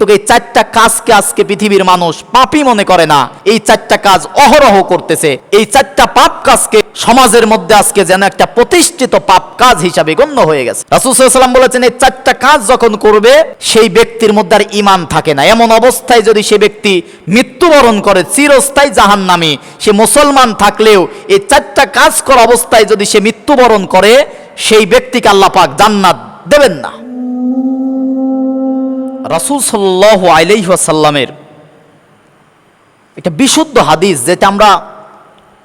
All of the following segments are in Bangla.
তোকে এই চারটা কাজকে আজকে পৃথিবীর মানুষ পাপই মনে করে না। এই চারটা কাজ অহরহ করতেছে। এই চারটা পাপ কাজকে সমাজের মধ্যে আজকে যেন একটা প্রতিষ্ঠিত পাপ কাজ হিসাবে গণ্য হয়ে গেছে। রাসূল সাল্লাল্লাহু আলাইহি ওয়াসাল্লাম বলেছেন, এই চারটা কাজ যখন করবে সেই ব্যক্তির মধ্যে আর ঈমান থাকে না। এমন অবস্থায় যদি সে ব্যক্তি মৃত্যুবরণ করে চিরস্থায়ী জাহান্নামী, সে মুসলমান থাকলেও এই চারটা কাজ করা অবস্থায় যদি সে মৃত্যুবরণ করে, সেই ব্যক্তিকে আল্লাহ পাক জান্নাত দেবেন না। রাসূল সাল্লাল্লাহু আলাইহি ওয়াসাল্লামের একটা বিশুদ্ধ হাদিস, যেটা আমরা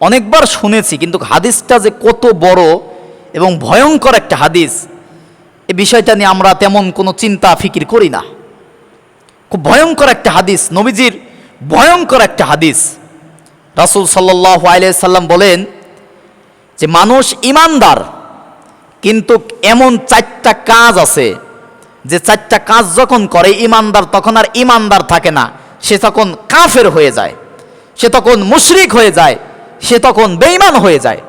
অনেকবার শুনেছি, কিন্তু হাদিসটা যে কত বড় এবং ভয়ঙ্কর একটা হাদিস, এই বিষয়টা নিয়ে আমরা তেমন কোনো চিন্তা ফিকির করি না। খুব ভয়ঙ্কর একটা হাদিস, নবীজির ভয়ঙ্কর একটা হাদিস। রাসূল সাল্লাল্লাহু আলাইহি ওয়াসাল্লাম বলেন যে মানুষ ঈমানদার, কিন্তু এমন চারটা কাজ আছে যে চারটা কাজ যখন করে ঈমানদার, তখন আর ঈমানদার থাকে না, সে তখন কাফের হয়ে যায়, সে তখন মুশরিক হয়ে যায়, সে তখন বেঈমান হয়ে যায়।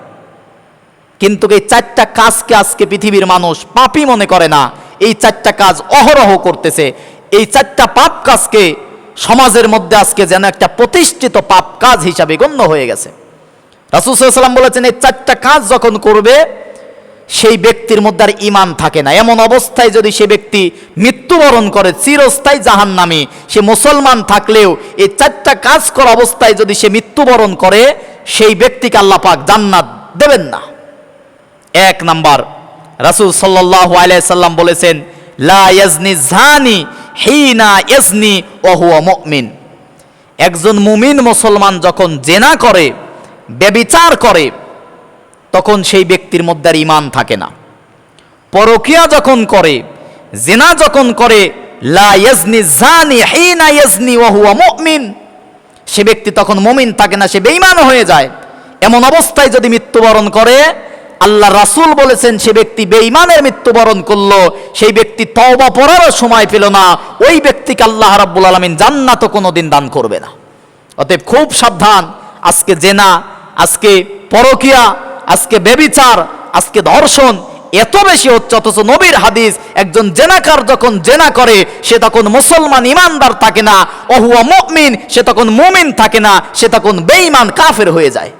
কিন্তু এই চারটা কাজকে আজকে পৃথিবীর মানুষ পাপই মনে করে না। এই চারটা কাজ অহরহ করতেছে। এই চারটা পাপ কাজকে সমাজের মধ্যে আজকে যেন একটা প্রতিষ্ঠিত পাপ কাজ হিসাবে গণ্য হয়ে গেছে। রাসূল সাল্লাল্লাহু আলাইহি ওয়াসাল্লাম বলেছেন, এই চারটা কাজ যখন করবে সেই ব্যক্তির মধ্যে আর ঈমান থাকে না। এমন অবস্থায় যদি সে ব্যক্তি মৃত্যুবরণ করে চিরস্থায়ী জাহান্নামী, সে মুসলমান থাকলেও এই চারটা কাজ করা অবস্থায় যদি সে মৃত্যুবরণ করে, সেই ব্যক্তিকে আল্লাহ পাক জান্নাত দেবেন না। এক নাম্বার, রাসূল সাল্লাল্লাহু আলাইহি সাল্লাম বলেছেন, লা ইয়াজনি জানি হিনা ইয়াজনি ওয়া হুয়া মুমিন। একজন মুমিন মুসলমান যখন জেনা করে, ব্যভিচার করে, তখন সেই ব্যক্তির মধ্যে আর ঈমান থাকে না। পরকিয়া যখন করে, জিনা যখন করে, লা ইয়াজনি জানি হিনা ইয়াজনি ওয়া হুয়া মুমিন, সে ব্যক্তি তখন মুমিন থাকে না, সে বেঈমান হয়ে যায়। এমন অবস্থায় যদি মৃত্যুবরণ করে, আল্লাহ রাসূল বলেছেন সে ব্যক্তি বেঈমানের মৃত্যুবরণ করলো, সেই ব্যক্তি তওবা পড়ারও সময় পেল না, ওই ব্যক্তিকে আল্লাহ রাব্বুল আলামিন জান্নাতও কোনোদিন দান করবে না। অতএব খুব সাবধান। আজকে জেনা, আজকে পরকিয়া, আজকে ব্যভিচার, আজকে ধর্ষণ এত বেশি হচ্ছে, অথচ নবীর হাদিস, একজন জেনাকার যখন জেনা করে সে তখন মুসলমান ঈমানদার থাকে না, ওহুয়া মুমিন, সে তখন মুমিন থাকে না, সে তখন বেঈমান কাফের হয়ে যায়।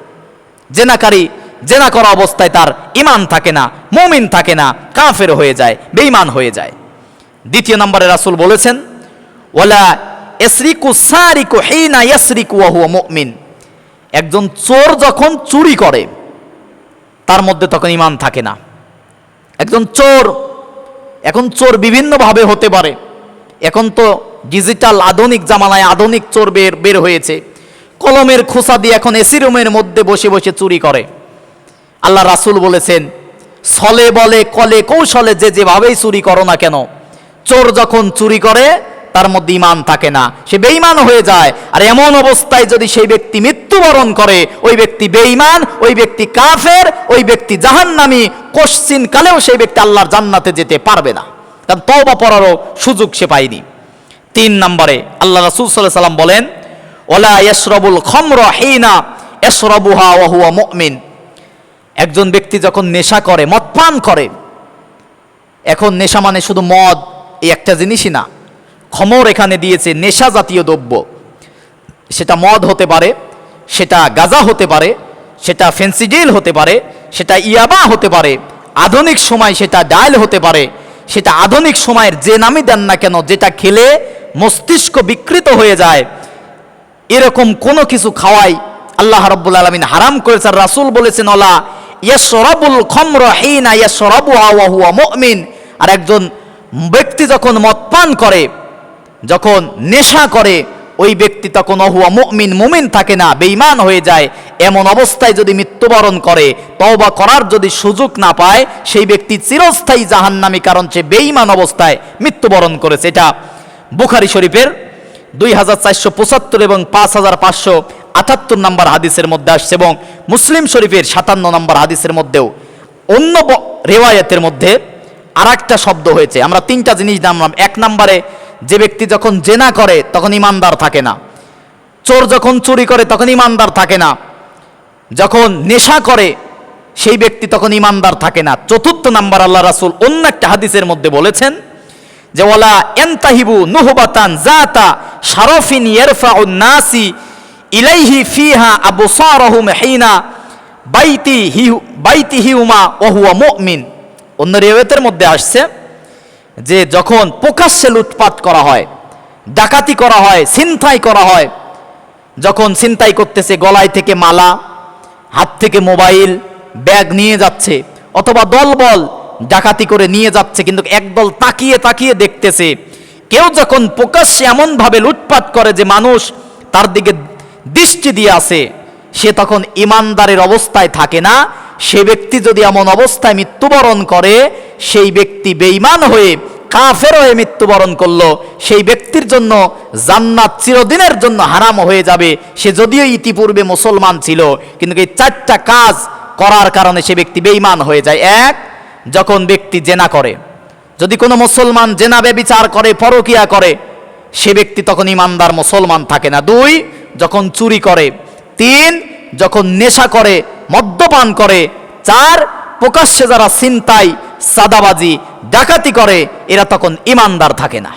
জেনাকারী জেনা করা অবস্থায় তার ঈমান থাকে না, মুমিন থাকে না, কাফের হয়ে যায়, বেঈমান হয়ে যায়। দ্বিতীয় নম্বরে রাসূল বলেছেন, ওয়ালা ইয়াসরিকু সারিকু হিনা ইয়াসরিকু ওয়া হুয়া মুমিন। একজন চোর যখন চুরি করে, তার মধ্যে তখন ঈমান থাকে না। একজন চোর, এখন চোর বিভিন্নভাবে হতে পারে। এখন তো ডিজিটাল আধুনিক জামানায় আধুনিক চোর বের হয়েছে। কলমের খোসা দিয়ে এখন এসি রুমের মধ্যে বসে বসে চুরি করে। আল্লাহ রাসূল বলেছেন, ছলে বলে কলে কৌশলে যে যেভাবেই চুরি করো না কেন, চোর যখন চুরি করে তার মধ্যে ঈমান থাকে না, সে বেঈমান হয়ে যায়। আর এমন অবস্থায় যদি সেই ব্যক্তি মৃত্যুবরণ করে, ওই ব্যক্তি বেঈমান, ওই ব্যক্তি কাফের, ওই ব্যক্তি জাহান্নামী, কোশ্চিন কালেও সেই ব্যক্তি আল্লাহর জান্নাতে যেতে পারবে না, কারণ তওবা পড়ারও সুযোগ সে পায়নি। তিন নম্বরে আল্লাহ রাসূল সাল্লাল্লাহু আলাইহি ওয়াসাল্লাম বলেন, ওয়ালা ইয়াশরাবুল খামরা হিনা ইয়াশরাবুহা ওয়া হুয়া মুমিন। একজন ব্যক্তি যখন নেশা করে, মদ পান করে, এখন নেশা মানে শুধু মদ এই একটা জিনিসই না, খমর এখানে দিয়েছে, নেশা জাতীয় দ্রব্য। সেটা মদ হতে পারে, সেটা গাঁজা হতে পারে, সেটা ফেন্সিডিল হতে পারে, সেটা ইয়াবা হতে পারে, আধুনিক সময় সেটা ডায়াল হতে পারে, সেটা আধুনিক সময়ের যে নামই দেন না কেন, যেটা খেলে মস্তিষ্ক বিকৃত হয়ে যায়, এরকম কোনো কিছু খাওয়াই আল্লাহ রাব্বুল আলামিন হারাম করেছেন। রাসূল বলেছেন, ওয়ালা ইয়াশরাবুল খামরা হিনা ইয়াশরাবুহা ওয়া হুয়া মুমিন। আর একজন ব্যক্তি যখন মদ পান করে, যখন নেশা করে, ওই ব্যক্তি তখন ওহুয়া মুমিন, মুমিন থাকে না, বেঈমান হয়ে যায়। এমন অবস্থায় যদি মৃত্যুবরণ করে, তওবা করার যদি সুযোগ না পায়, সেই ব্যক্তি চিরস্থায়ী জাহান্নামী, কারণ সে বেঈমান অবস্থায় মৃত্যুবরণ করেছে। এটা বুখারী শরীফের 2475 এবং 5578 নম্বর হাদিসের মধ্যে আসছে, এবং মুসলিম শরীফের 57 নম্বর হাদিসের মধ্যেও অন্য রিওয়ায়াতের মধ্যে আর একটা শব্দ হয়েছে। আমরা তিনটা জিনিস জানলাম। এক নম্বরে, যে ব্যক্তি যখন জেনা করে তখন ঈমানদার থাকে না, চোর যখন চুরি করে তখন ঈমানদার থাকে না, যখন নেশা করে সেই ব্যক্তি তখন ঈমানদার থাকে না। চতুর্থ নাম্বার, আল্লাহ রাসূল অন্য একটা হাদিসের মধ্যে বলেছেন যে ওয়ালা এনতাহিবু নুহবাতান জাতা শারফিন ইয়ারফাউন নাসি ইলাইহি ফিহা আবসারহুম হিনা বাইতিহিউমা ওয়া হুয়া মুমিন। অন্য রিওয়ায়াতের মধ্যে আসছে যে যখন প্রকাশ্যে লুটপাট করা হয়, ডাকাতি করা হয়, ছিনতাই করা হয়, যখন ছিনতাই করতেছে গলায় থেকে মালা, হাত থেকে মোবাইল, ব্যাগ নিয়ে যাচ্ছে, অথবা দলবল ডাকাতি করে নিয়ে যাচ্ছে, কিন্তু একদল তাকিয়ে তাকিয়ে দেখতেছে। কেউ যখন প্রকাশ্যে এমনভাবে লুটপাট করে যে মানুষ তার দিকে দৃষ্টি দিয়ে আসে, সে তখন ইমানদারের অবস্থায় থাকে না। সে ব্যক্তি যদি এমন অবস্থায় মৃত্যুবরণ করে, সেই ব্যক্তি বেঈমান হয়ে কাফের হয়ে মৃত্যুবরণ করলো, সেই ব্যক্তির জন্য জান্নাত চিরদিনের জন্য হারাম হয়ে যাবে। সে যদিও ইতিপূর্বে মুসলমান ছিল, কিন্তু এই চারটা কাজ করার কারণে সে ব্যক্তি বেঈমান হয়ে যায়। এক, যখন ব্যক্তি জেনা করে, যদি কোনো মুসলমান জেনা ব্যভিচার করে, পরকিয়া করে, সে ব্যক্তি তখন ইমানদার মুসলমান থাকে না। দুই, যখন চুরি করে। তিন, যখন নেশা করে, মদ্যপান করে। চার, প্রকাশ্যে যারা ছিনতাই, সাদাবাজি, ডাকাতি করে, এরা তখন ইমানদার থাকে না।